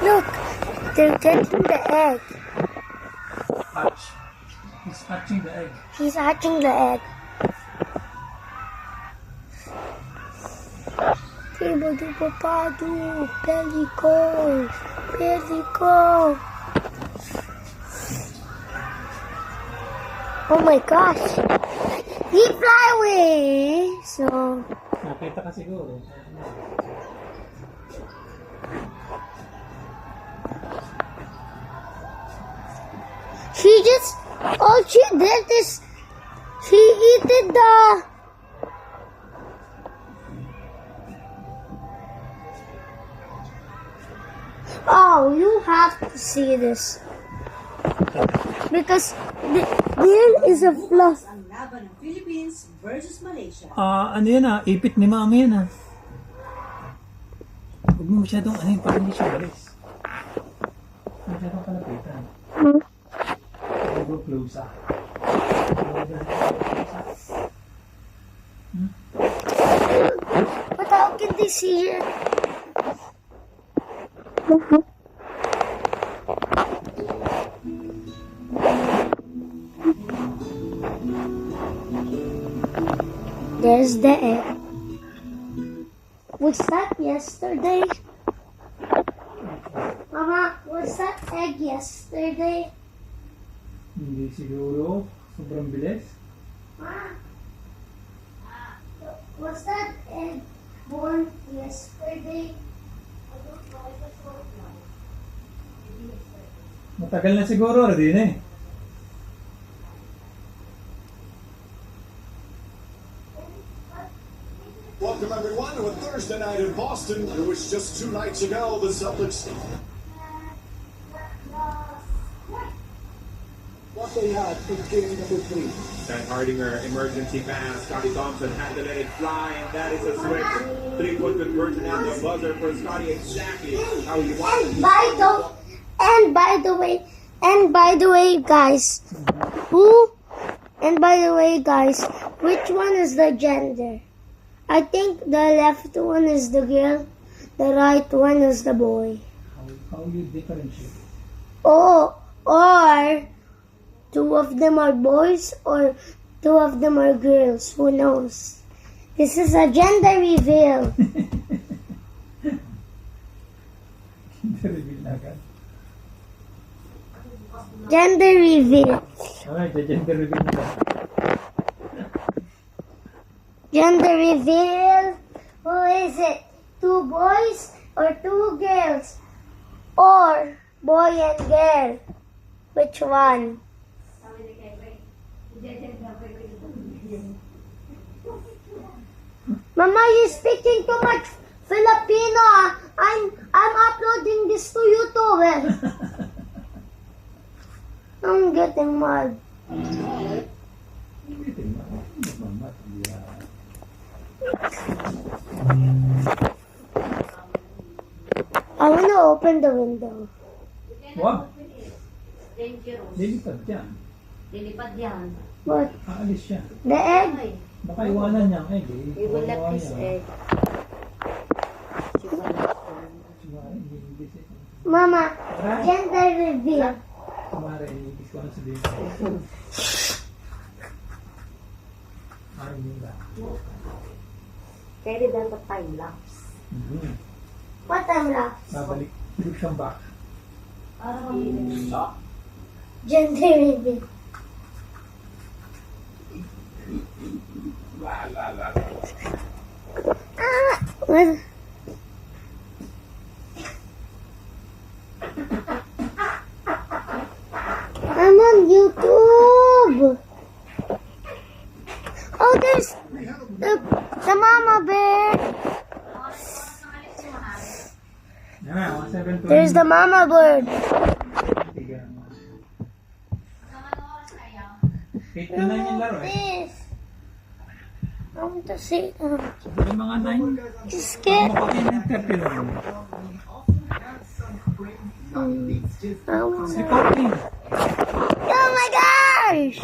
Look, they're getting the egg. Hatch. He's hatching the egg. He's hatching the egg. Papado, Pelico, Pelico. Oh my gosh. He fly away. So, Nakita ka siguro. she just, all she did is, she eated the, oh, you have to see this. Because there is a fluff. Ang laban ng Philippines versus Malaysia. Ano yan ipit ni mama yan Huwag mo masyadong para hindi siya balis. Masyadong kalapitan. Go closer. But how can they see it? There's the egg. Was that yesterday? Mama, was that egg yesterday? Hindi siguro. Sobrang bilis. Ma, was that egg born yesterday? I don't know. I just don't know. Matagal na siguro rin Welcome everyone to a Thursday night in Boston. It was just 2 nights ago the Celtics. What they had in game number 3. Dan Hardinger, emergency pass. Scotty Thompson had to let it fly, and that is a switch. 3-point conversion at the buzzer for Scotty, exactly how he wanted. And by the way, guys, which one is the gender? I think the left one is the girl, the right one is the boy. How you differentiate? Oh, or two of them are boys or two of them are girls. Who knows? This is a gender reveal. Reveal na agad. Gender reveal. Alright, the gender reveal na agad. Gender reveal. Who is it? Two boys or two girls? Or boy and girl? Which one? Mama, you're speaking too much Filipino. I'm uploading this to YouTube. I'm getting mad. I want to open the window. Wag. Dangerous. Lilipad yan. Lilipad yan. What? Aalis siya. The egg? Baka iwanan niya ang egg He will let his egg. Mama, gender reveal. Kumare, ibig ko na sabihin. Ayun ba? Kaya dapat time lapse. What time lapse? Babalik. Tulog siyang back. Gender reveal. What? I'm on YouTube. Oh, there's the mama bear. Yan, 7:20. There's the mama bird. Eight to 9 yung laro This. I want to see. Siguro mga 9. Just get. Makapag-interview lang. I want. Recording. Oh my gosh!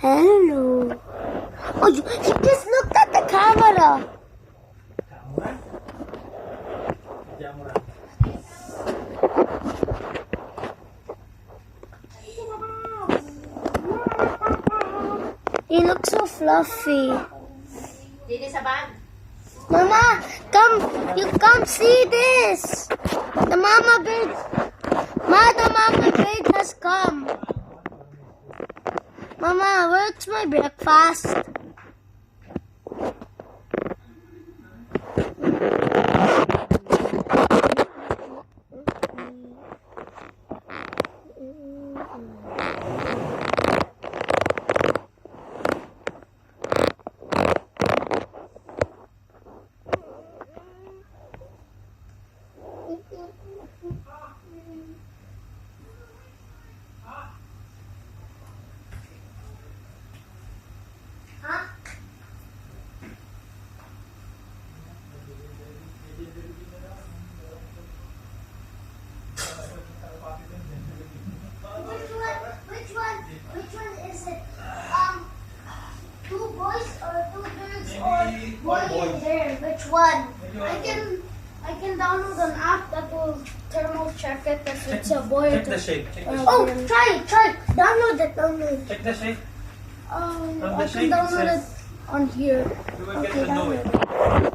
Hello. Oh, he just looked at the camera. Camera? Camera. He looks so fluffy. Dili sa bag. Mama, come see this. The mama bird has come. Mama, where's my breakfast? Which one is it? Two boys or two girls or boy and girl? Which one? I can download an app that will thermal check it if it's a boy or Check the shape. Check the or shape. oh, try it. Download it. Check the shape. I the can shape, it download it says- on here. You will Okay, get to know download it.